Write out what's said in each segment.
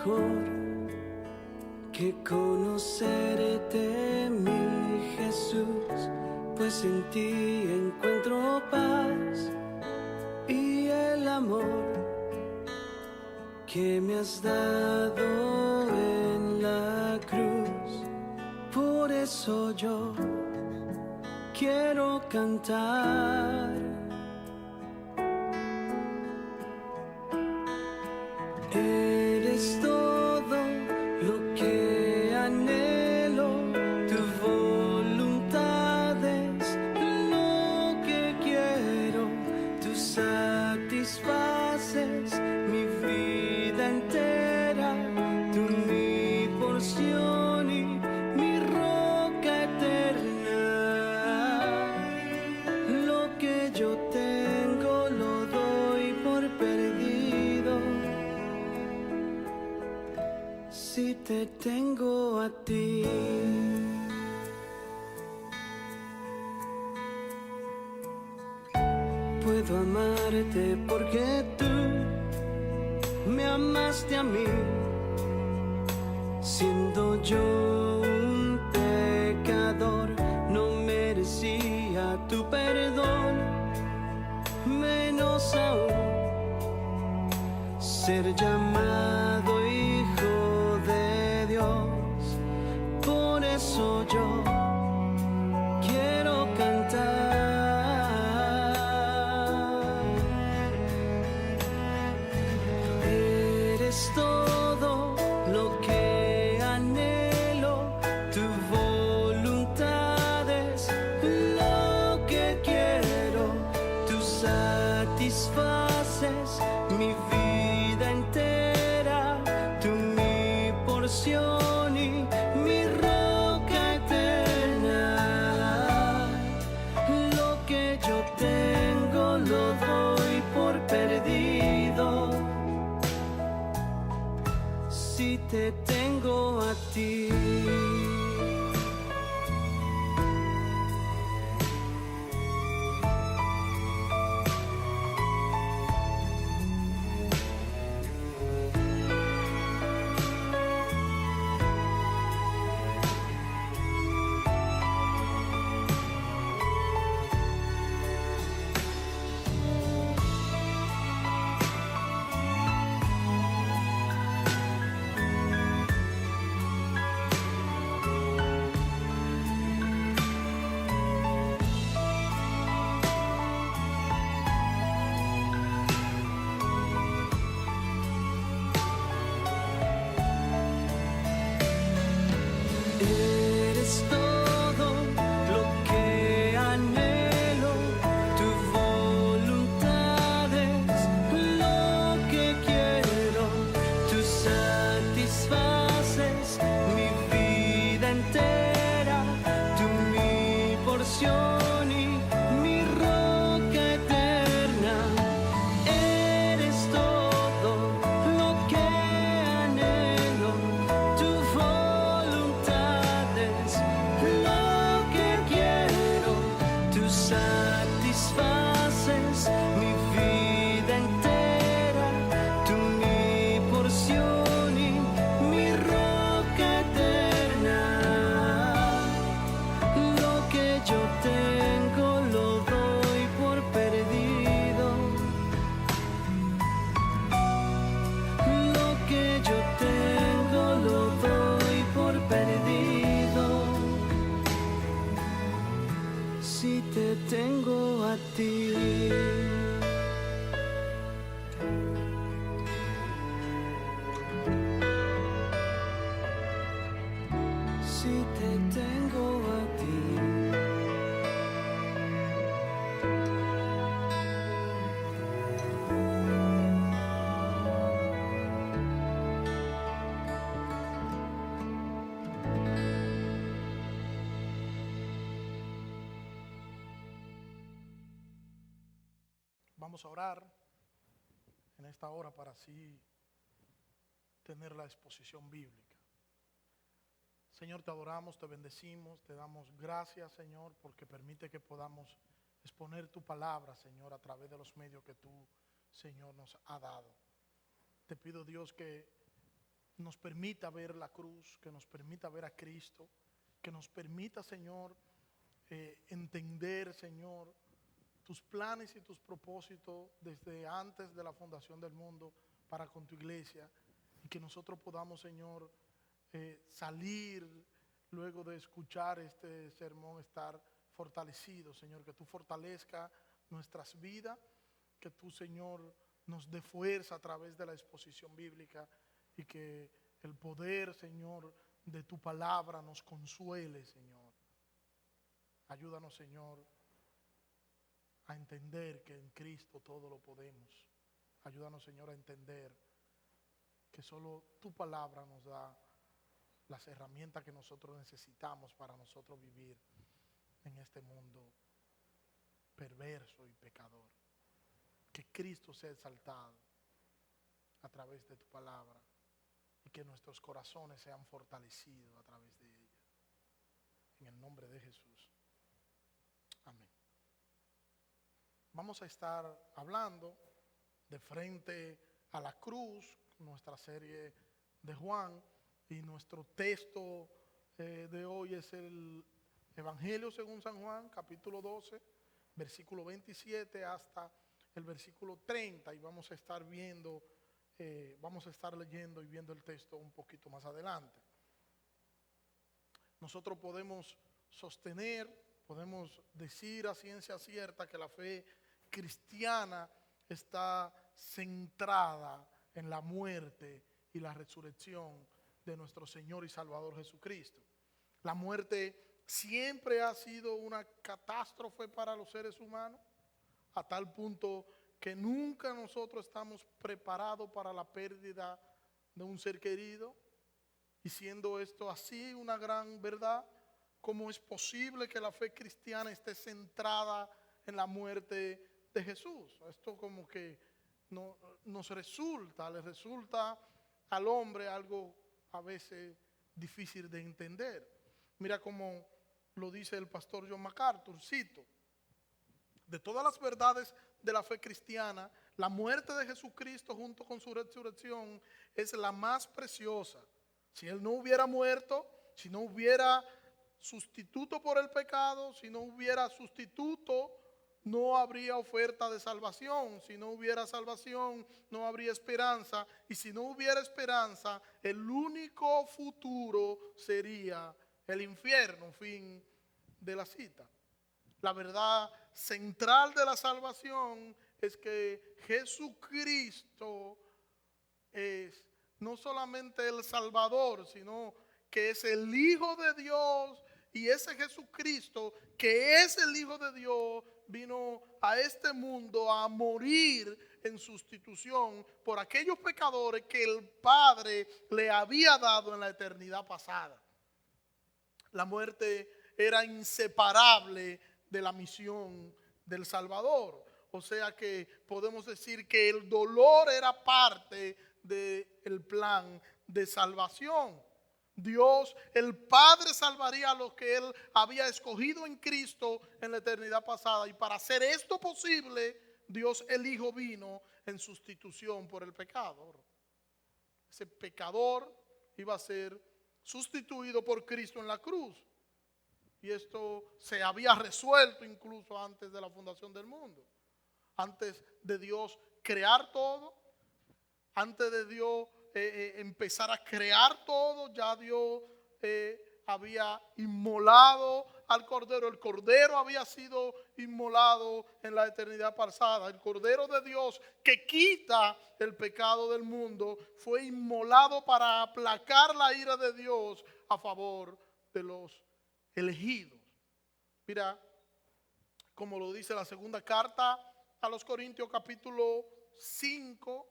mejor que conocerte, mi Jesús, pues en ti encuentro paz y el amor que me has dado en la cruz. Por eso yo quiero cantar. Eres todo lo que anhelo, tu voluntad es lo que quiero, tú satisfaces mi vida entera, tú mi porción y mi roca eterna. Lo que yo tengo lo doy por perdido si te tengo a ti. Puedo amarte porque tú me amaste a mí, siendo yo un pecador, no merecía tu perdón, menos aún ser llamado hijo de Dios. Por eso yo quiero cantar. Eres todo lo que anhelo, tu voluntad es lo que quiero, tú satisfaces mi vida entera, tú mi porción y mi roca eterna. Lo que yo tengo lo doy por perdido si te tengo a ti. Eres todo lo que anhelo, tu voluntad es lo que quiero, tú satisfaces mi vida entera, tú mi porción y mi roca eterna. Eres todo lo que anhelo, tu voluntad es lo que quiero, tú satisfaces mi vida entera, tú mi porción y mi roca eterna. Lo que yo tengo lo doy por perdido, lo que yo tengo lo doy por perdido si te tengo a ti. Si te tengo a ti. Vamos a orar en esta hora para así tener la exposición bíblica. Señor, te adoramos, te bendecimos, te damos gracias, Señor, porque permite que podamos exponer tu palabra, Señor, a través de los medios que tú, Señor, nos ha dado. Te pido, Dios, que nos permita ver la cruz, que nos permita ver a Cristo, que nos permita, Señor, entender, Señor, tus planes y tus propósitos desde antes de la fundación del mundo para con tu iglesia, y que nosotros podamos, Señor, salir luego de escuchar este sermón, estar fortalecidos, Señor, que tú fortalezca nuestras vidas, que tú, Señor, nos dé fuerza a través de la exposición bíblica, y que el poder, Señor, de tu palabra nos consuele, Señor. Ayúdanos, Señor, a entender que en Cristo todo lo podemos. Ayúdanos, Señor, a entender que solo tu palabra nos da las herramientas que nosotros necesitamos para nosotros vivir en este mundo perverso y pecador. Que Cristo sea exaltado a través de tu palabra, y que nuestros corazones sean fortalecidos a través de ella. En el nombre de Jesús. Amén. Vamos a estar hablando de frente a la cruz, nuestra serie de Juan, y nuestro texto de hoy es el Evangelio según San Juan, capítulo 12, versículo 27 hasta el versículo 30, y vamos a estar viendo, vamos a estar leyendo y viendo el texto un poquito más adelante. Nosotros podemos sostener, podemos decir a ciencia cierta que la fe cristiana está centrada en la muerte y la resurrección de nuestro Señor y Salvador Jesucristo. La muerte siempre ha sido una catástrofe para los seres humanos, a tal punto que nunca nosotros estamos preparados para la pérdida de un ser querido. Y siendo esto así una gran verdad, ¿cómo es posible que la fe cristiana esté centrada en la muerte de Jesús? Esto como que no, le resulta al hombre algo a veces difícil de entender. Mira cómo lo dice el pastor John MacArthur, cito: de todas las verdades de la fe cristiana, la muerte de Jesucristo junto con su resurrección es la más preciosa. Si Él no hubiera muerto, si no hubiera sustituto por el pecado, si no hubiera sustituto, no habría oferta de salvación. Si no hubiera salvación, no habría esperanza. Y si no hubiera esperanza, el único futuro sería el infierno. Fin de la cita. La verdad central de la salvación es que Jesucristo es no solamente el Salvador, sino que es el Hijo de Dios, y ese Jesucristo, que es el Hijo de Dios, vino a este mundo a morir en sustitución por aquellos pecadores que el Padre le había dado en la eternidad pasada. La muerte era inseparable de la misión del Salvador. O sea que podemos decir que el dolor era parte del plan de salvación. Dios, el Padre, salvaría a los que Él había escogido en Cristo en la eternidad pasada. Y para hacer esto posible, Dios el Hijo vino en sustitución por el pecador. Ese pecador iba a ser sustituido por Cristo en la cruz. Y esto se había resuelto incluso antes de la fundación del mundo. Antes de Dios crear todo, antes de Dios empezar a crear todo, ya Dios había inmolado al Cordero. El Cordero había sido inmolado en la eternidad pasada. El Cordero de Dios que quita el pecado del mundo fue inmolado para aplacar la ira de Dios a favor de los elegidos. Mira, como lo dice la segunda carta a los Corintios, capítulo 5,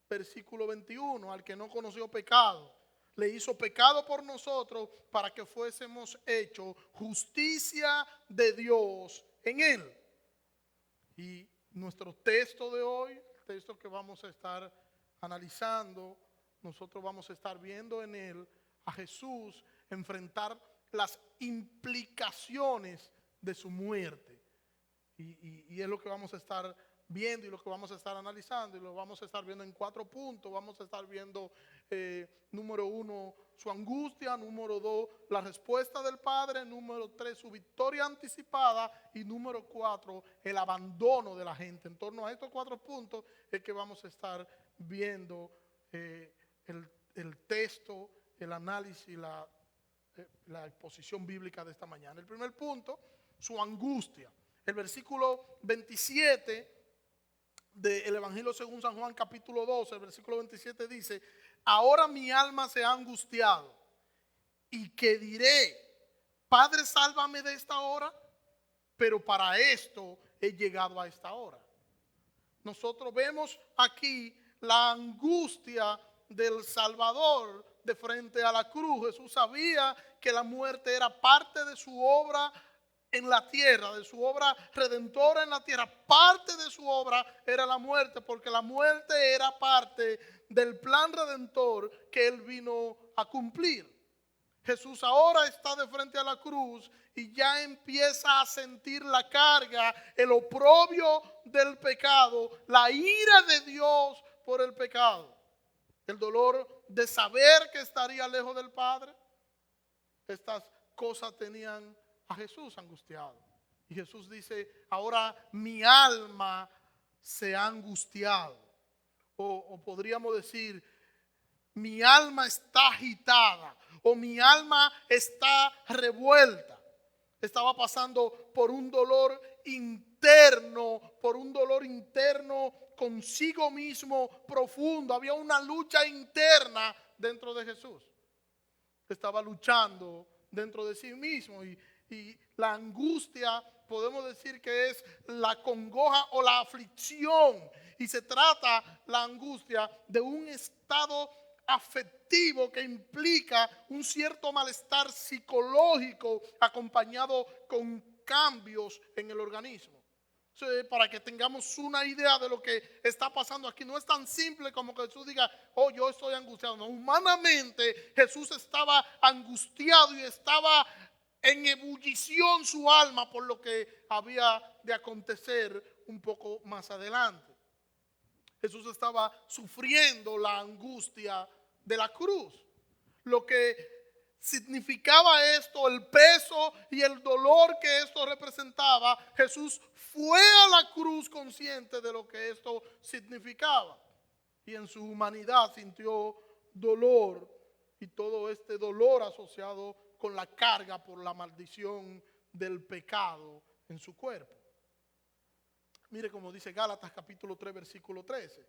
versículo 21, al que no conoció pecado, le hizo pecado por nosotros para que fuésemos hechos justicia de Dios en él. Y nuestro texto de hoy, el texto que vamos a estar analizando, nosotros vamos a estar viendo en él a Jesús enfrentar las implicaciones de su muerte. Y es lo que vamos a estar viendo y lo que vamos a estar analizando, y lo vamos a estar viendo en 4 puntos. Vamos a estar viendo Número 1, su angustia. Número 2, la respuesta del Padre. Número 3, su victoria anticipada. Y número 4, el abandono de la gente. En torno a estos 4 puntos es que vamos a estar viendo el texto, el análisis, la exposición bíblica de esta mañana. El primer punto, su angustia. El versículo 27 del Evangelio según San Juan, capítulo 12, el versículo 27 dice: ahora mi alma se ha angustiado, y que diré, Padre, sálvame de esta hora, pero para esto he llegado a esta hora. Nosotros vemos aquí la angustia del Salvador de frente a la cruz. Jesús sabía que la muerte era parte de su obra en la tierra, de su obra redentora en la tierra. Parte de su obra era la muerte, porque la muerte era parte del plan redentor que él vino a cumplir. Jesús ahora está de frente a la cruz y ya empieza a sentir la carga, el oprobio del pecado, la ira de Dios por el pecado, el dolor de saber que estaría lejos del Padre. Estas cosas tenían a Jesús angustiado. Y Jesús dice: ahora mi alma se ha angustiado. O podríamos decir, mi alma está agitada, o mi alma está revuelta. Estaba pasando por un dolor interno, consigo mismo profundo. Había una lucha interna dentro de Jesús. Estaba luchando dentro de sí mismo, y la angustia podemos decir que es la congoja o la aflicción, y se trata la angustia de un estado afectivo que implica un cierto malestar psicológico acompañado con cambios en el organismo. Para que tengamos una idea de lo que está pasando aquí, no es tan simple como que Jesús diga: oh, yo estoy angustiado. No, humanamente Jesús estaba angustiado y estaba en ebullición su alma por lo que había de acontecer un poco más adelante. Jesús estaba sufriendo la angustia de la cruz. Lo que significaba esto, el peso y el dolor que esto representaba, Jesús fue a la cruz consciente de lo que esto significaba. Y en su humanidad sintió dolor, y todo este dolor asociado con la carga por la maldición del pecado en su cuerpo. Mire como dice Gálatas capítulo 3 versículo 13.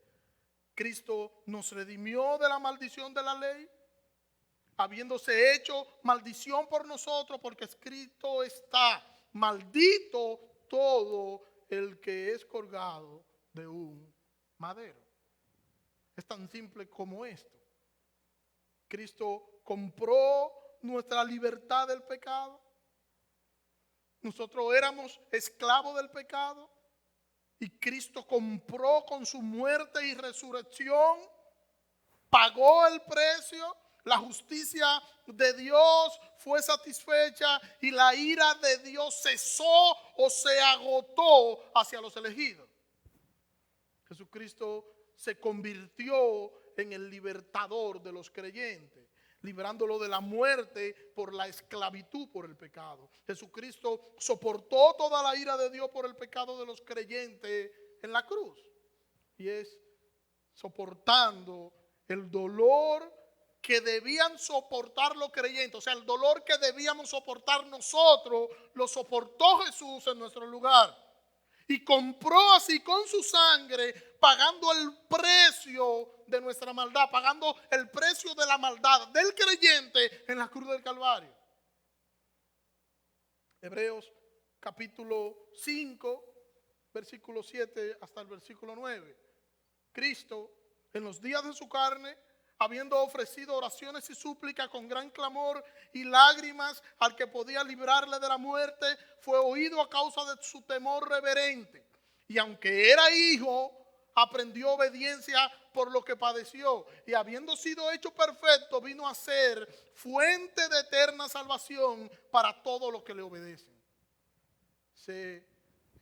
Cristo nos redimió de la maldición de la ley, habiéndose hecho maldición por nosotros, porque escrito está: maldito todo el que es colgado de un madero. Es tan simple como esto. Cristo compró nuestra libertad del pecado. Nosotros éramos esclavos del pecado, y Cristo compró con su muerte y resurrección, pagó el precio. La justicia de Dios fue satisfecha y la ira de Dios cesó o se agotó hacia los elegidos. Jesucristo se convirtió en el libertador de los creyentes, librándolo de la muerte por la esclavitud por el pecado. Jesucristo soportó toda la ira de Dios por el pecado de los creyentes en la cruz. Y es soportando el dolor que debían soportar los creyentes, o sea, el dolor que debíamos soportar nosotros, lo soportó Jesús en nuestro lugar. Y compró así con su sangre, pagando el precio de nuestra maldad, pagando el precio de la maldad del creyente en la cruz del Calvario. Hebreos capítulo 5, versículo 7 hasta el versículo 9. Cristo, en los días de su carne, habiendo ofrecido oraciones y súplicas con gran clamor y lágrimas al que podía librarle de la muerte, fue oído a causa de su temor reverente. Y aunque era hijo, aprendió obediencia por lo que padeció. Y habiendo sido hecho perfecto, vino a ser fuente de eterna salvación para todos los que le obedecen. Se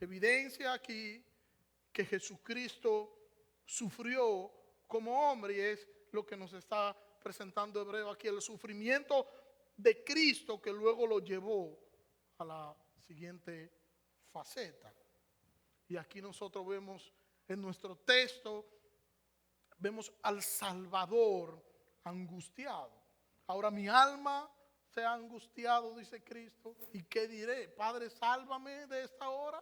evidencia aquí que Jesucristo sufrió como hombre, y es lo que nos está presentando Hebreo aquí, el sufrimiento de Cristo que luego lo llevó a la siguiente faceta. Y aquí nosotros vemos en nuestro texto, vemos al Salvador angustiado. Ahora mi alma se ha angustiado, dice Cristo, ¿y qué diré? Padre, sálvame de esta hora.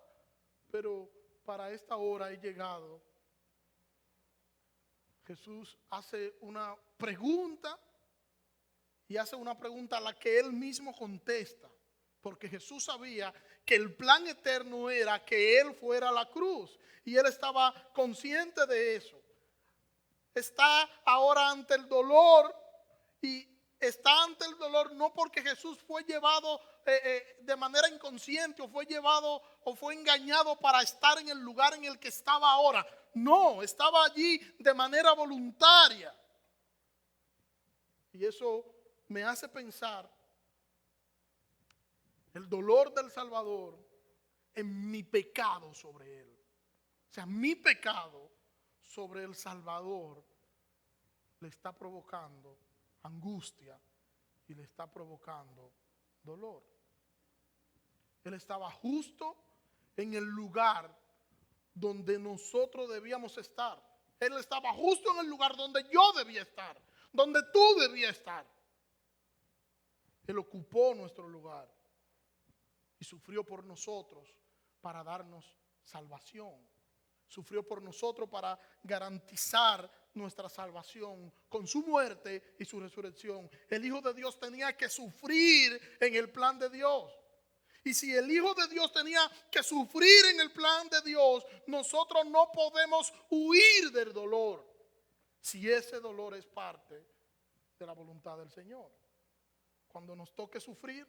Pero para esta hora he llegado. Jesús hace una pregunta y hace una pregunta a la que él mismo contesta. Porque Jesús sabía que el plan eterno era que él fuera a la cruz. Y él estaba consciente de eso. Está ahora ante el dolor y está ante el dolor no porque Jesús fue llevado de manera inconsciente o fue llevado o fue engañado para estar en el lugar en el que estaba ahora. No, estaba allí de manera voluntaria. Y eso me hace pensar el dolor del Salvador en mi pecado sobre él. O sea, mi pecado sobre el Salvador le está provocando angustia y le está provocando dolor. Él estaba justo en el lugar donde nosotros debíamos estar. Él estaba justo en el lugar donde yo debía estar, donde tú debías estar. Él ocupó nuestro lugar y sufrió por nosotros para darnos salvación. Sufrió por nosotros para garantizar nuestra salvación con su muerte y su resurrección. El Hijo de Dios tenía que sufrir en el plan de Dios. Y si el Hijo de Dios tenía que sufrir en el plan de Dios, nosotros no podemos huir del dolor si ese dolor es parte de la voluntad del Señor. Cuando nos toque sufrir,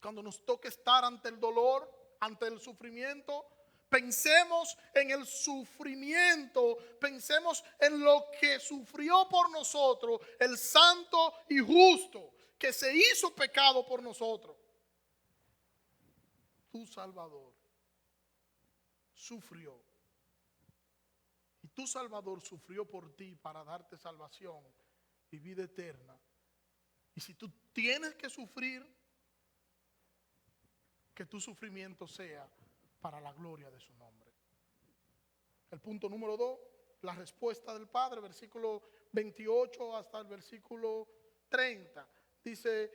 cuando nos toque estar ante el dolor, ante el sufrimiento, pensemos en el sufrimiento, pensemos en lo que sufrió por nosotros el santo y justo, que se hizo pecado por nosotros. Tu Salvador sufrió. Y tu Salvador sufrió por ti para darte salvación y vida eterna. Y si tú tienes que sufrir, que tu sufrimiento sea para la gloria de su nombre. El punto número 2, la respuesta del Padre, versículo 28 hasta el versículo 30. Dice,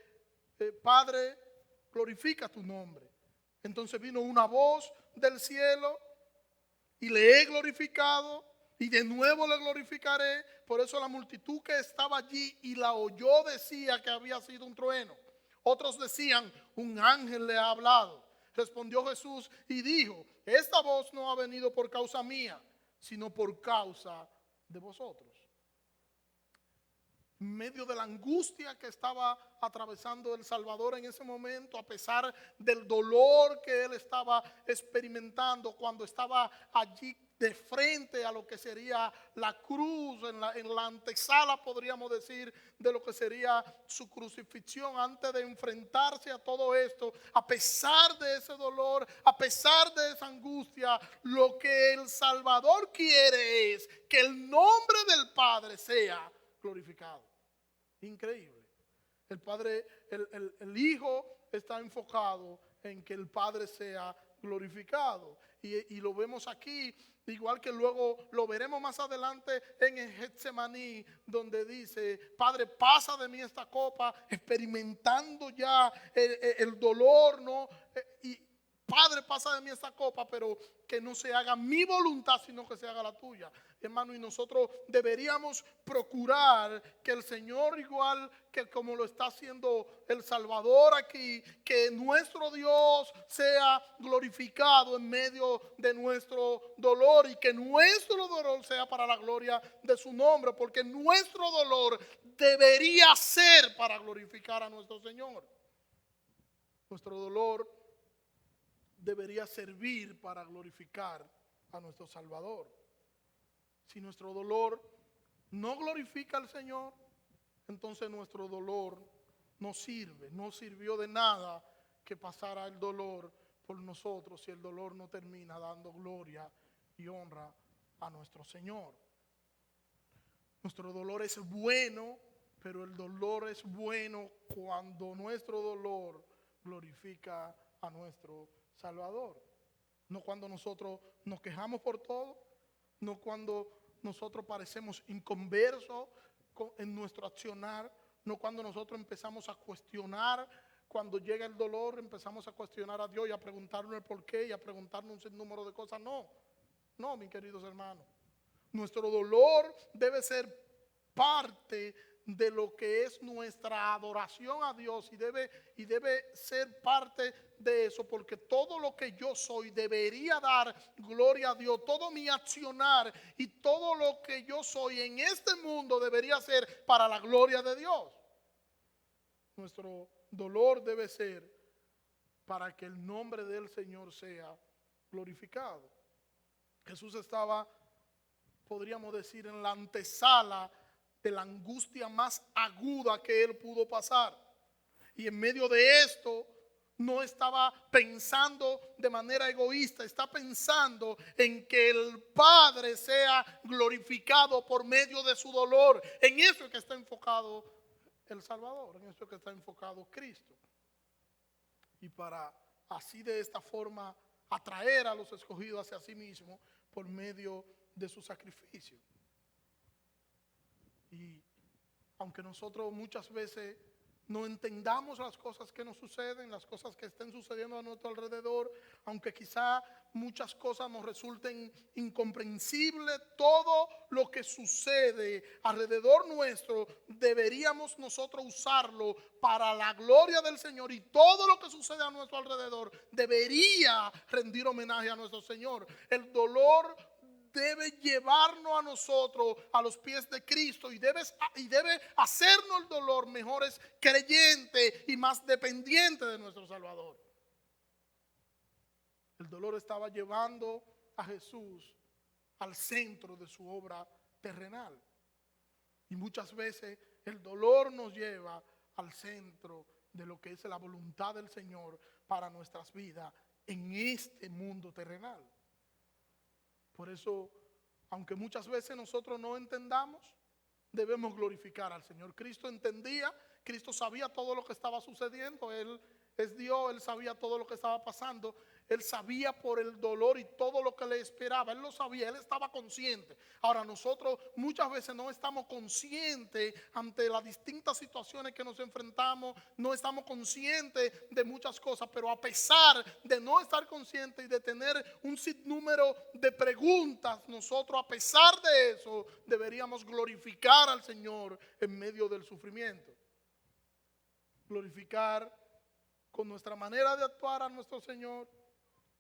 Padre, glorifica tu nombre. Entonces vino una voz del cielo y le he glorificado y de nuevo le glorificaré. Por eso la multitud que estaba allí y la oyó decía que había sido un trueno. Otros decían, un ángel le ha hablado. Respondió Jesús y dijo, esta voz no ha venido por causa mía, sino por causa de vosotros. En medio de la angustia que estaba atravesando el Salvador en ese momento, a pesar del dolor que él estaba experimentando cuando estaba allí de frente a lo que sería la cruz, en la antesala, podríamos decir, de lo que sería su crucifixión, antes de enfrentarse a todo esto, a pesar de ese dolor, a pesar de esa angustia, lo que el Salvador quiere es que el nombre del Padre sea glorificado. Increíble. El Padre, el Hijo está enfocado en que el Padre sea glorificado. Y lo vemos aquí, igual que luego lo veremos más adelante en el Getsemaní, donde dice, Padre, pasa de mí esta copa, experimentando ya el dolor, ¿no? Y Padre, pasa de mí esta copa, pero que no se haga mi voluntad, sino que se haga la tuya. Hermano, y nosotros deberíamos procurar que el Señor, igual que como lo está haciendo el Salvador aquí, que nuestro Dios sea glorificado en medio de nuestro dolor y que nuestro dolor sea para la gloria de su nombre, porque nuestro dolor debería ser para glorificar a nuestro Señor. Nuestro dolor debería servir para glorificar a nuestro Salvador. Si nuestro dolor no glorifica al Señor, entonces nuestro dolor no sirve, no sirvió de nada que pasara el dolor por nosotros si el dolor no termina dando gloria y honra a nuestro Señor. Nuestro dolor es bueno, pero el dolor es bueno cuando nuestro dolor glorifica a nuestro Salvador. No cuando nosotros nos quejamos por todo, no cuando nosotros parecemos inconversos en nuestro accionar, no cuando nosotros empezamos a cuestionar, cuando llega el dolor empezamos a cuestionar a Dios y a preguntarnos el por qué y a preguntarnos un sinnúmero de cosas. No, mis queridos hermanos. Nuestro dolor debe ser parte de lo que es nuestra adoración a Dios y debe ser parte de eso, porque todo lo que yo soy debería dar gloria a Dios. Todo mi accionar y todo lo que yo soy en este mundo debería ser para la gloria de Dios. Nuestro dolor debe ser para que el nombre del Señor sea glorificado. Jesús estaba, podríamos decir, en la antesala de la angustia más aguda que él pudo pasar. Y en medio de esto no estaba pensando de manera egoísta, está pensando en que el Padre sea glorificado por medio de su dolor. En eso es que está enfocado el Salvador, en eso es que está enfocado Cristo. Y para así de esta forma atraer a los escogidos hacia sí mismo por medio de su sacrificio. Y aunque nosotros muchas veces no entendamos las cosas que nos suceden, las cosas que estén sucediendo a nuestro alrededor, aunque quizá muchas cosas nos resulten incomprensibles, todo lo que sucede alrededor nuestro deberíamos nosotros usarlo para la gloria del Señor, y todo lo que sucede a nuestro alrededor debería rendir homenaje a nuestro Señor. El dolor debe llevarnos a nosotros a los pies de Cristo y debe hacernos el dolor mejores creyentes y más dependientes de nuestro Salvador. El dolor estaba llevando a Jesús al centro de su obra terrenal. Y muchas veces el dolor nos lleva al centro de lo que es la voluntad del Señor para nuestras vidas en este mundo terrenal. Por eso, aunque muchas veces nosotros no entendamos, debemos glorificar al Señor. Cristo entendía, Cristo sabía todo lo que estaba sucediendo. Él es Dios, Él sabía todo lo que estaba pasando. Él sabía por el dolor y todo lo que le esperaba. Él lo sabía, Él estaba consciente. Ahora nosotros muchas veces no estamos conscientes ante las distintas situaciones que nos enfrentamos. No estamos conscientes de muchas cosas, pero a pesar de no estar conscientes y de tener un sinnúmero de preguntas, nosotros a pesar de eso deberíamos glorificar al Señor en medio del sufrimiento. Glorificar con nuestra manera de actuar a nuestro Señor,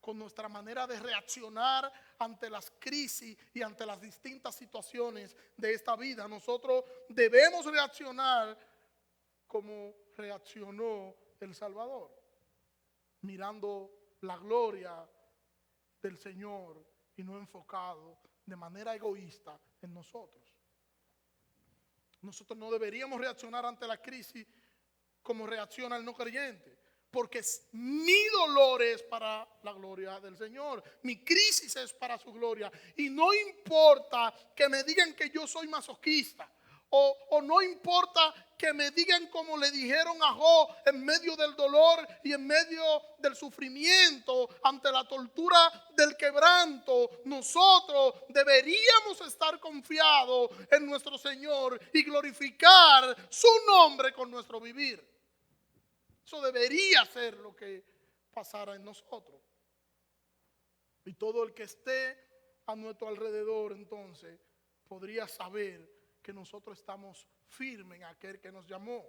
con nuestra manera de reaccionar ante las crisis y ante las distintas situaciones de esta vida. Nosotros debemos reaccionar como reaccionó el Salvador, mirando la gloria del Señor y no enfocado de manera egoísta en nosotros. Nosotros no deberíamos reaccionar ante la crisis como reacciona el no creyente. Porque mi dolor es para la gloria del Señor. Mi crisis es para su gloria. Y no importa que me digan que yo soy masoquista. O no importa que me digan como le dijeron a Job en medio del dolor y en medio del sufrimiento, ante la tortura del quebranto. Nosotros deberíamos estar confiados en nuestro Señor y glorificar su nombre con nuestro vivir. Eso debería ser lo que pasara en nosotros. Y todo el que esté a nuestro alrededor entonces podría saber que nosotros estamos firmes en aquel que nos llamó.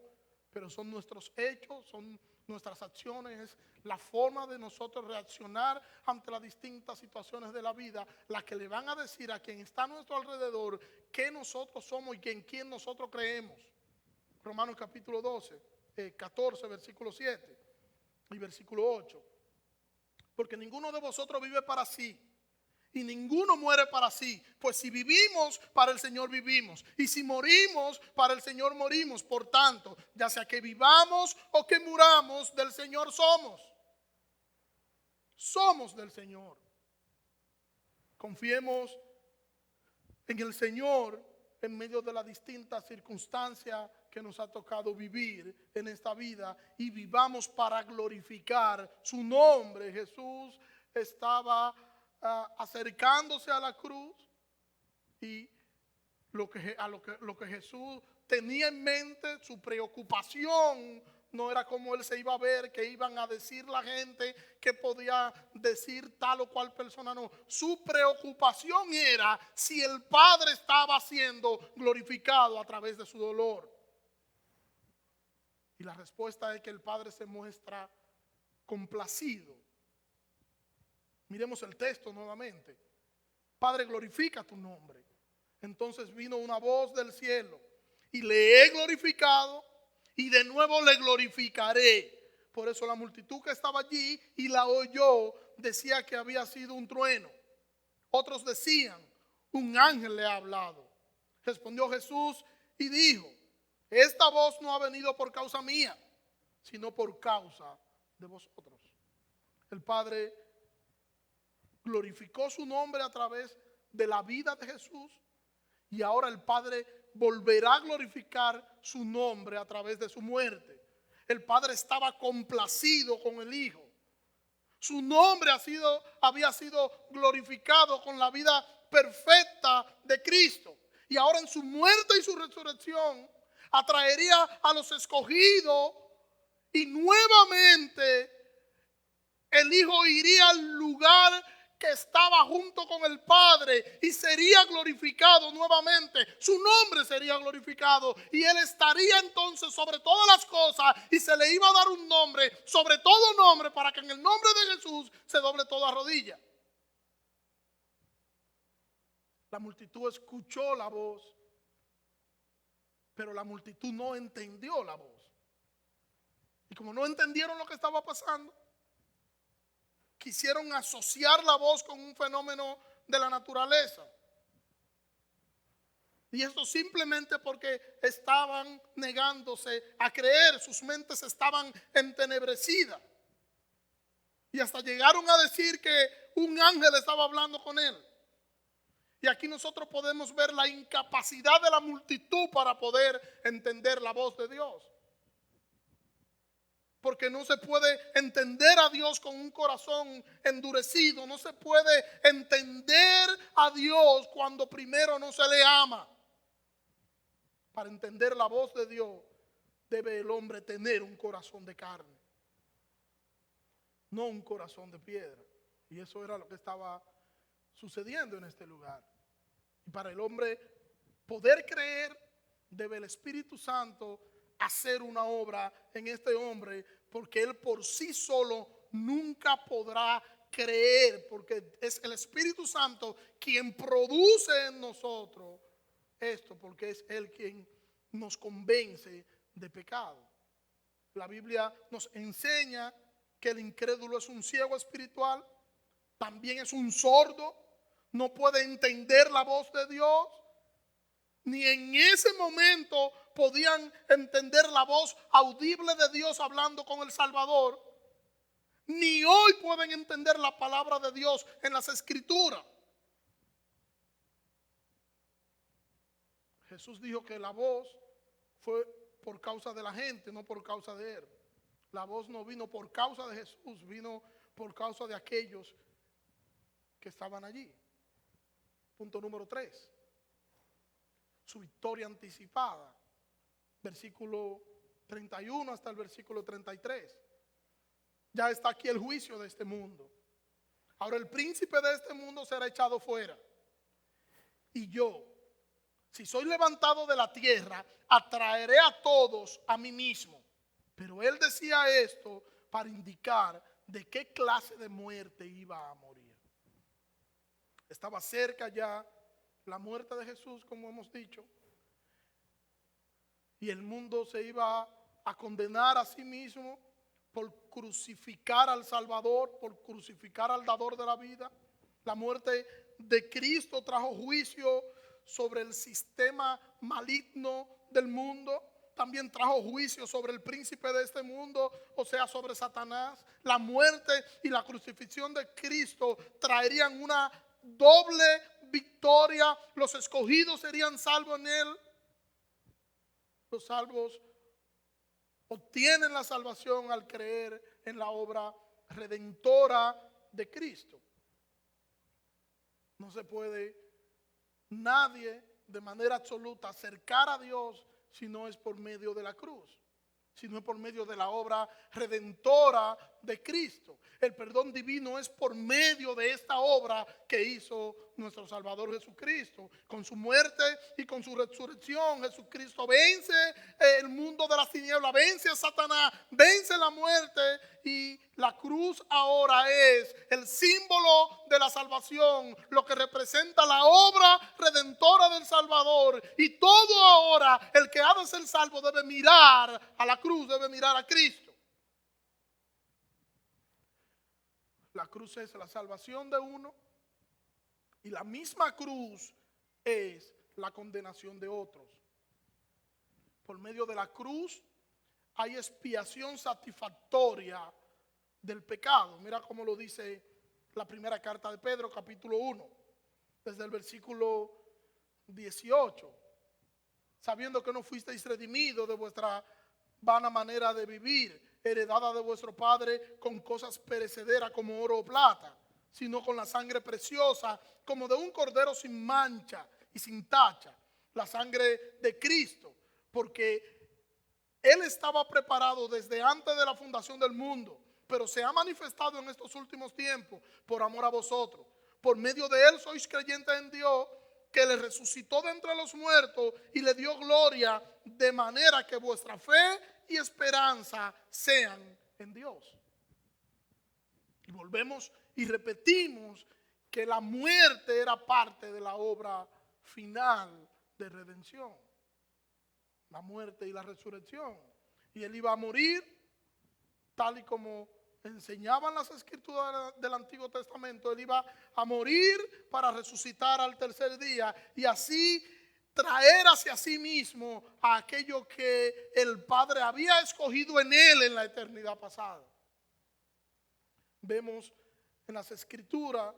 Pero son nuestros hechos, son nuestras acciones, es la forma de nosotros reaccionar ante las distintas situaciones de la vida, las que le van a decir a quien está a nuestro alrededor qué nosotros somos y en quién nosotros creemos. Romanos capítulo 14, versículo 7 y versículo 8. Porque ninguno de vosotros vive para sí y ninguno muere para sí. Pues si vivimos, para el Señor vivimos, y si morimos, para el Señor morimos. Por tanto, ya sea que vivamos o que muramos, del Señor somos. Somos del Señor. Confiemos en el Señor en medio de las distintas circunstancias que nos ha tocado vivir en esta vida, y vivamos para glorificar su nombre. Jesús estaba acercándose a la cruz, y lo que Jesús tenía en mente, su preocupación no era como él se iba a ver, que iban a decir la gente, que podía decir tal o cual persona. No, su preocupación era si el Padre estaba siendo glorificado a través de su dolor. Y la respuesta es que el Padre se muestra complacido. Miremos el texto nuevamente. Padre, glorifica tu nombre. Entonces vino una voz del cielo: y le he glorificado, y de nuevo le glorificaré. Por eso la multitud que estaba allí y la oyó decía que había sido un trueno. Otros decían: un ángel le ha hablado. Respondió Jesús y dijo: esta voz no ha venido por causa mía, sino por causa de vosotros. El Padre glorificó su nombre a través de la vida de Jesús, y ahora el Padre volverá a glorificar su nombre a través de su muerte. El Padre estaba complacido con el Hijo. Su nombre había sido glorificado con la vida perfecta de Cristo. Y ahora en su muerte y su resurrección atraería a los escogidos, y nuevamente el Hijo iría al lugar que estaba junto con el Padre y sería glorificado nuevamente. Su nombre sería glorificado, y Él estaría entonces sobre todas las cosas, y se le iba a dar un nombre sobre todo nombre, para que en el nombre de Jesús se doble toda rodilla. La multitud escuchó la voz, pero la multitud no entendió la voz. Y como no entendieron lo que estaba pasando, quisieron asociar la voz con un fenómeno de la naturaleza. Y esto simplemente porque estaban negándose a creer, sus mentes estaban entenebrecidas. Y hasta llegaron a decir que un ángel estaba hablando con él. Y aquí nosotros podemos ver la incapacidad de la multitud para poder entender la voz de Dios. Porque no se puede entender a Dios con un corazón endurecido. No se puede entender a Dios cuando primero no se le ama. Para entender la voz de Dios, debe el hombre tener un corazón de carne, no un corazón de piedra. Y eso era lo que estaba sucediendo en este lugar. Y para el hombre poder creer, debe el Espíritu Santo hacer una obra en este hombre, porque él por sí solo nunca podrá creer, porque es el Espíritu Santo quien produce en nosotros esto, porque es Él quien nos convence de pecado. La Biblia nos enseña que el incrédulo es un ciego espiritual, también es un sordo, no puede entender la voz de Dios. Ni en ese momento podían entender la voz audible de Dios hablando con el Salvador. Ni hoy pueden entender la palabra de Dios en las Escrituras. Jesús dijo que la voz fue por causa de la gente, no por causa de Él. La voz no vino por causa de Jesús, vino por causa de aquellos que estaban allí. Punto número 3. Su victoria anticipada. Versículo 31 hasta el versículo 33. Ya está aquí el juicio de este mundo. Ahora el príncipe de este mundo será echado fuera. Y yo, si soy levantado de la tierra, atraeré a todos a mí mismo. Pero él decía esto para indicar de qué clase de muerte iba a morir. Estaba cerca ya la muerte de Jesús, como hemos dicho. Y el mundo se iba a condenar a sí mismo por crucificar al Salvador, por crucificar al dador de la vida. La muerte de Cristo trajo juicio sobre el sistema maligno del mundo. También trajo juicio sobre el príncipe de este mundo, o sea, sobre Satanás. La muerte y la crucifixión de Cristo traerían una doble victoria. Los escogidos serían salvos en Él. Los salvos obtienen la salvación al creer en la obra redentora de Cristo. No se puede nadie de manera absoluta acercar a Dios si no es por medio de la cruz, si no es por medio de la obra redentora de Cristo. El perdón divino es por medio de esta obra que hizo nuestro Salvador Jesucristo. Con su muerte y con su resurrección, Jesucristo vence el mundo de las tinieblas, vence a Satanás, vence la muerte, y la cruz ahora es el símbolo de la salvación, lo que representa la obra redentora del Salvador. Y todo ahora, el que ha de ser salvo debe mirar a la cruz, debe mirar a Cristo. La cruz es la salvación de uno y la misma cruz es la condenación de otros. Por medio de la cruz hay expiación satisfactoria del pecado. Mira cómo lo dice la primera carta de Pedro, capítulo 1, desde el versículo 18. Sabiendo que no fuisteis redimidos de vuestra vana manera de vivir, heredada de vuestro Padre con cosas perecederas como oro o plata, sino con la sangre preciosa como de un cordero sin mancha y sin tacha, la sangre de Cristo, porque Él estaba preparado desde antes de la fundación del mundo, pero se ha manifestado en estos últimos tiempos por amor a vosotros. Por medio de Él sois creyentes en Dios, que le resucitó de entre los muertos y le dio gloria, de manera que vuestra fe y esperanza sean en Dios. Y volvemos y repetimos que la muerte era parte de la obra final de redención. La muerte y la resurrección. Y Él iba a morir tal y como enseñaban las escrituras del Antiguo Testamento. Él iba a morir para resucitar al tercer día y así traer hacia sí mismo a aquello que el Padre había escogido en Él en la eternidad pasada. Vemos en las escrituras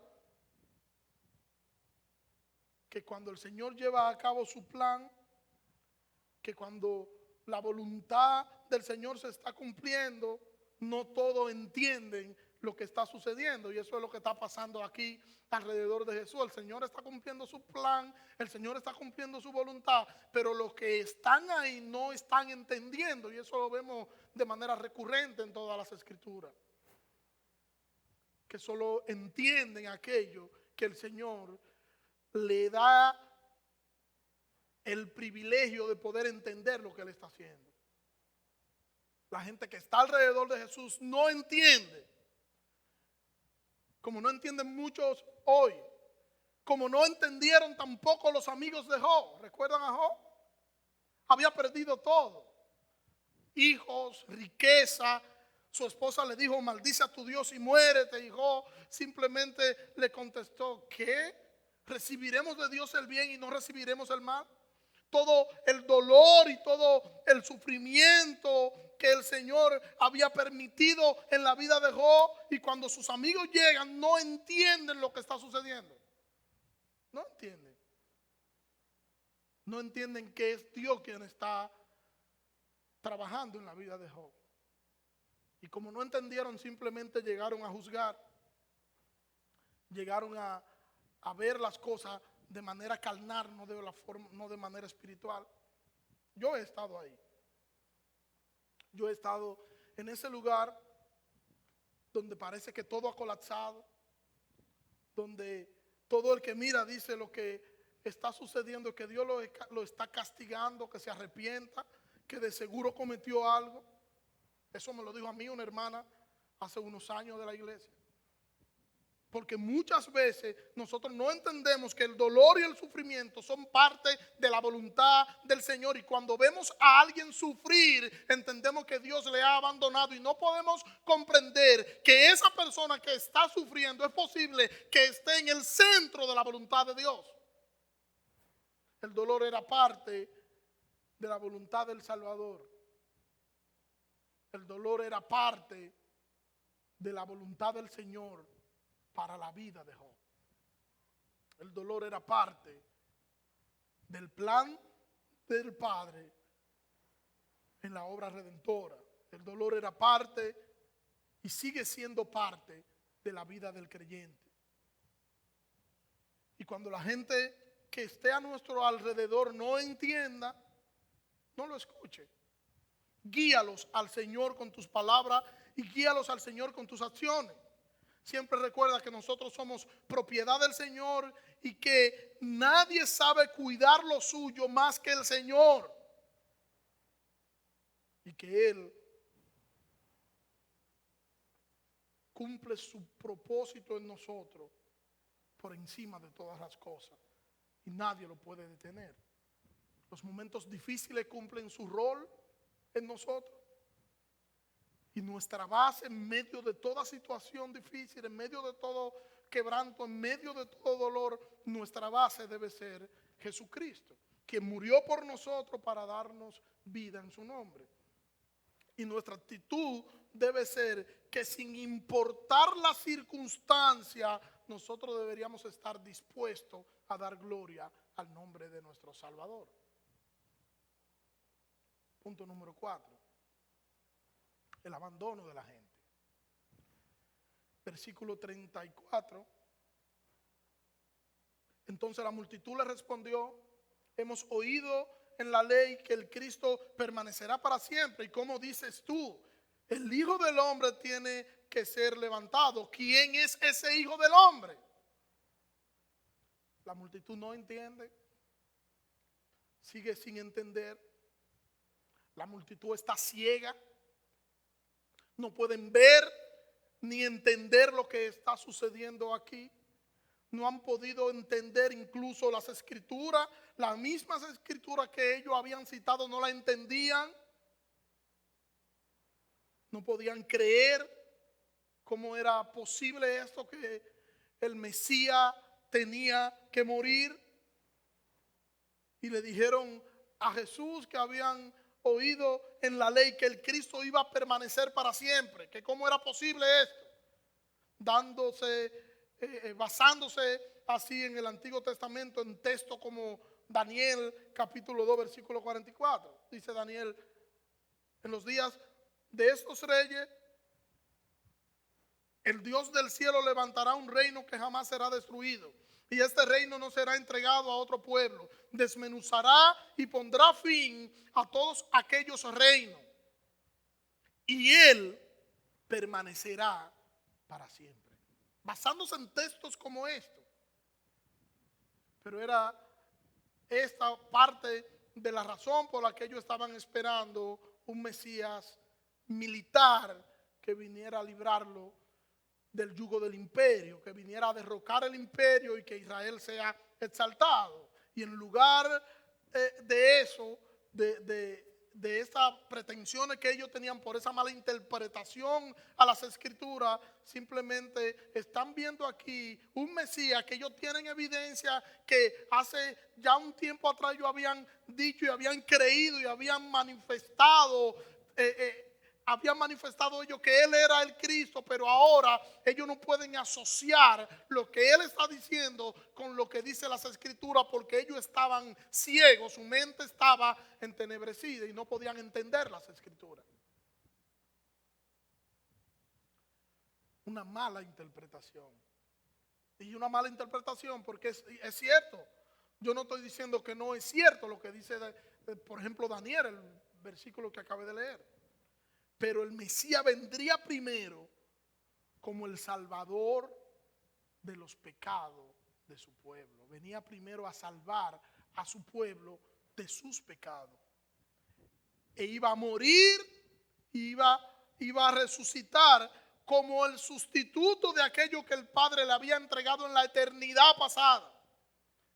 que cuando el Señor lleva a cabo su plan, que cuando la voluntad del Señor se está cumpliendo, no todos entienden lo que está sucediendo, y eso es lo que está pasando aquí alrededor de Jesús. El Señor está cumpliendo su plan, el Señor está cumpliendo su voluntad, pero los que están ahí no están entendiendo, y eso lo vemos de manera recurrente en todas las escrituras, que solo entienden aquello que el Señor le da el privilegio de poder entender lo que Él está haciendo. La gente que está alrededor de Jesús no entiende, como no entienden muchos hoy, como no entendieron tampoco los amigos de Job. ¿Recuerdan a Job? Había perdido todo: hijos, riqueza. Su esposa le dijo: maldice a tu Dios y muérete. Y Job simplemente le contestó: ¿qué? ¿Recibiremos de Dios el bien y no recibiremos el mal? Todo el dolor y todo el sufrimiento que el Señor había permitido en la vida de Job, y cuando sus amigos llegan no entienden lo que está sucediendo. No entienden. No entienden que es Dios quien está trabajando en la vida de Job. Y como no entendieron, simplemente llegaron a juzgar, llegaron a ver las cosas de manera carnal, no de manera espiritual. Yo he estado ahí. Yo he estado en ese lugar donde parece que todo ha colapsado, donde todo el que mira dice lo que está sucediendo, que Dios lo está castigando, que se arrepienta, que de seguro cometió algo. Eso me lo dijo a mí una hermana hace unos años de la iglesia. Porque muchas veces nosotros no entendemos que el dolor y el sufrimiento son parte de la voluntad del Señor. Y cuando vemos a alguien sufrir, entendemos que Dios le ha abandonado. Y no podemos comprender que esa persona que está sufriendo es posible que esté en el centro de la voluntad de Dios. El dolor era parte de la voluntad del Salvador. El dolor era parte de la voluntad del Señor para la vida de Job. El dolor era parte del plan del Padre en la obra redentora. El dolor era parte y sigue siendo parte de la vida del creyente. Y cuando la gente que esté a nuestro alrededor no entienda, no lo escuche. Guíalos al Señor con tus palabras y guíalos al Señor con tus acciones. Siempre recuerda que nosotros somos propiedad del Señor y que nadie sabe cuidar lo suyo más que el Señor. Y que Él cumple su propósito en nosotros por encima de todas las cosas. Y nadie lo puede detener. Los momentos difíciles cumplen su rol en nosotros. Y nuestra base en medio de toda situación difícil, en medio de todo quebranto, en medio de todo dolor, nuestra base debe ser Jesucristo, que murió por nosotros para darnos vida en su nombre. Y nuestra actitud debe ser que sin importar la circunstancia, nosotros deberíamos estar dispuestos a dar gloria al nombre de nuestro Salvador. Punto número 4. El abandono de la gente. Versículo 34. Entonces la multitud le respondió: hemos oído en la ley que el Cristo permanecerá para siempre. ¿Y cómo dices tú? El Hijo del Hombre tiene que ser levantado. ¿Quién es ese Hijo del Hombre? La multitud no entiende. Sigue sin entender. La multitud está ciega. No pueden ver ni entender lo que está sucediendo aquí. No han podido entender incluso las escrituras. Las mismas escrituras que ellos habían citado no la entendían. No podían creer cómo era posible esto, que el Mesías tenía que morir. Y le dijeron a Jesús que habían oído en la ley que el Cristo iba a permanecer para siempre, que cómo era posible esto, basándose así en el Antiguo Testamento en textos como Daniel capítulo 2 versículo 44. Dice Daniel: en los días de estos reyes, el Dios del cielo levantará un reino que jamás será destruido. Y este reino no será entregado a otro pueblo. Desmenuzará y pondrá fin a todos aquellos reinos. Y Él permanecerá para siempre. Basándose en textos como estos. Pero era esta parte de la razón por la que ellos estaban esperando un Mesías militar que viniera a librarlo del yugo del imperio, que viniera a derrocar el imperio y que Israel sea exaltado. Y en lugar de eso, de esas pretensiones que ellos tenían por esa mala interpretación a las escrituras, simplemente están viendo aquí un Mesías que ellos tienen evidencia que hace ya un tiempo atrás ellos habían dicho y habían creído y habían manifestado ellos que Él era el Cristo, pero ahora ellos no pueden asociar lo que Él está diciendo con lo que dice las Escrituras, porque ellos estaban ciegos, su mente estaba entenebrecida y no podían entender las Escrituras. Una mala interpretación. Y una mala interpretación porque es cierto. Yo no estoy diciendo que no es cierto lo que dice, por ejemplo, Daniel, el versículo que acabé de leer. Pero el Mesías vendría primero como el Salvador de los pecados de su pueblo. Venía primero a salvar a su pueblo de sus pecados. E iba a morir, iba a resucitar como el sustituto de aquello que el Padre le había entregado en la eternidad pasada.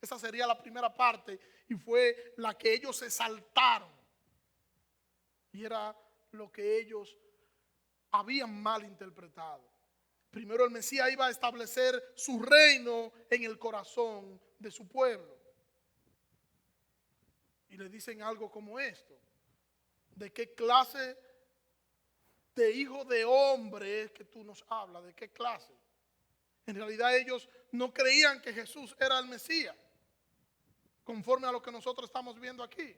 Esa sería la primera parte y fue la que ellos se saltaron. Y era lo que ellos habían mal interpretado. Primero el Mesías iba a establecer su reino en el corazón de su pueblo. Y le dicen algo como esto: ¿de qué clase de hijo de hombre es que tú nos hablas? ¿De qué clase? En realidad ellos no creían que Jesús era el Mesías, conforme a lo que nosotros estamos viendo aquí.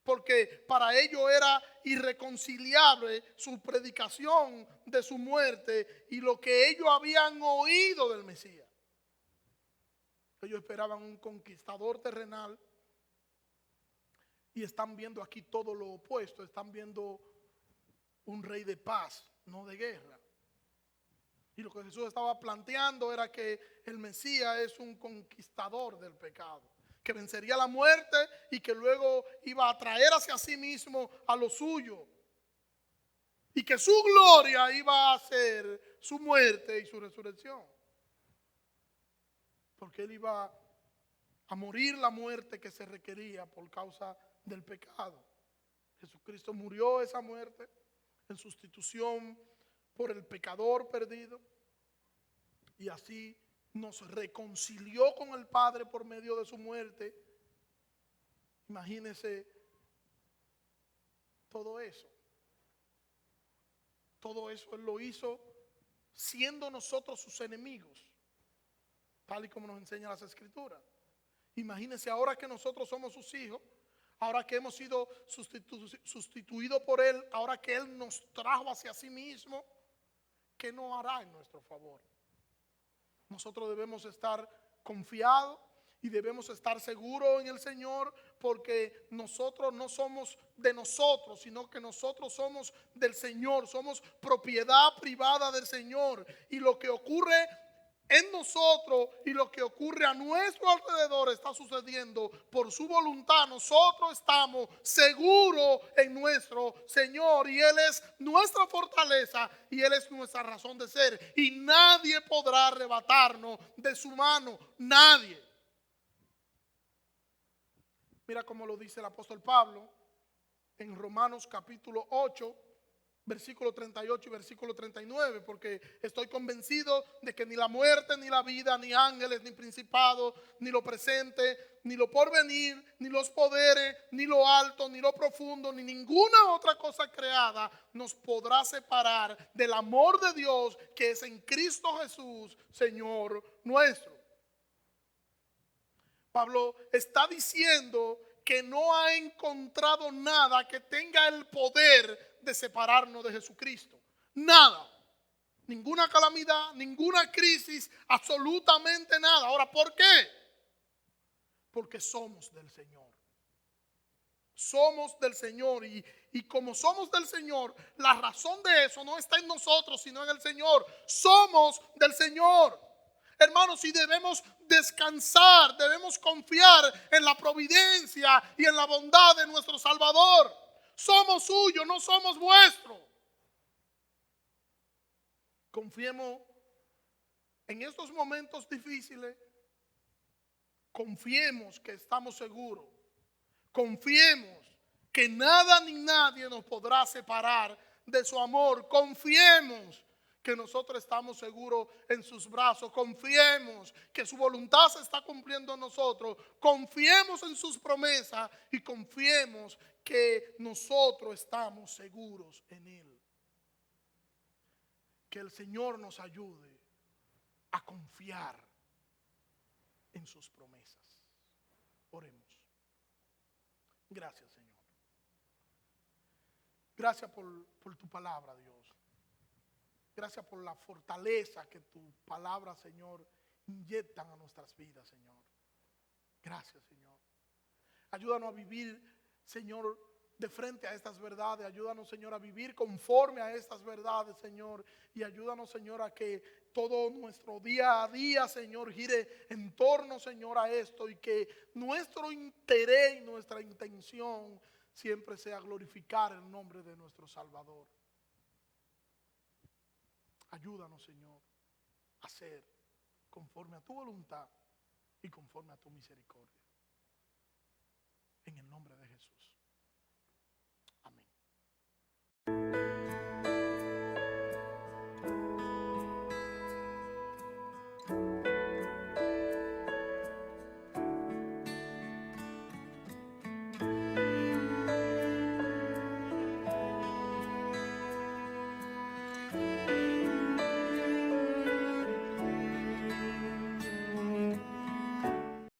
Porque para ellos era irreconciliable su predicación de su muerte y lo que ellos habían oído del Mesías. Ellos esperaban un conquistador terrenal y están viendo aquí todo lo opuesto. Están viendo un rey de paz, no de guerra. Y lo que Jesús estaba planteando era que el Mesías es un conquistador del pecado, que vencería la muerte y que luego iba a traer hacia sí mismo a lo suyo. Y que su gloria iba a ser su muerte y su resurrección. Porque él iba a morir la muerte que se requería por causa del pecado. Jesucristo murió esa muerte en sustitución por el pecador perdido, y así nos reconcilió con el Padre por medio de su muerte. Imagínense todo eso. Todo eso Él lo hizo siendo nosotros sus enemigos, tal y como nos enseñan las Escrituras. Imagínense ahora que nosotros somos sus hijos, ahora que hemos sido sustituidos por Él, ahora que Él nos trajo hacia sí mismo, ¿qué no hará en nuestro favor? Nosotros debemos estar confiados y debemos estar seguros en el Señor, porque nosotros no somos de nosotros, sino que nosotros somos del Señor, somos propiedad privada del Señor. Y lo que ocurre en nosotros y lo que ocurre a nuestro alrededor está sucediendo por su voluntad. Nosotros estamos seguros en nuestro Señor y Él es nuestra fortaleza y Él es nuestra razón de ser, y nadie podrá arrebatarnos de su mano, nadie. Mira cómo lo dice el apóstol Pablo en Romanos capítulo 8, versículo 38 y versículo 39, porque estoy convencido de que ni la muerte, ni la vida, ni ángeles, ni principados, ni lo presente, ni lo porvenir, ni los poderes, ni lo alto, ni lo profundo, ni ninguna otra cosa creada nos podrá separar del amor de Dios que es en Cristo Jesús, Señor nuestro. Pablo está diciendo que no ha encontrado nada que tenga el poder de separarnos de Jesucristo. Nada. Ninguna calamidad, ninguna crisis, absolutamente nada. Ahora, ¿por qué? Porque somos del Señor. Somos del Señor y como somos del Señor, la razón de eso no está en nosotros, sino en el Señor. Somos del Señor. Hermanos, y debemos descansar, debemos confiar en la providencia y en la bondad de nuestro Salvador. Somos suyos, no somos vuestros. Confiemos en estos momentos difíciles. Confiemos que estamos seguros. Confiemos que nada ni nadie nos podrá separar de su amor. Confiemos que nosotros estamos seguros en sus brazos. Confiemos que su voluntad se está cumpliendo en nosotros. Confiemos en sus promesas y confiemos que nosotros estamos seguros en Él. Que el Señor nos ayude a confiar en sus promesas. Oremos. Gracias, Señor. Gracias por tu palabra, Dios. Gracias por la fortaleza que tu palabra, Señor, inyectan a nuestras vidas, Señor. Gracias, Señor. Ayúdanos a vivir, Señor, de frente a estas verdades. Ayúdanos, Señor, a vivir conforme a estas verdades, Señor. Y ayúdanos, Señor, a que todo nuestro día a día, Señor, gire en torno, Señor, a esto. Y que nuestro interés y nuestra intención siempre sea glorificar el nombre de nuestro Salvador. Ayúdanos, Señor, a ser conforme a tu voluntad y conforme a tu misericordia. En el nombre de Jesús.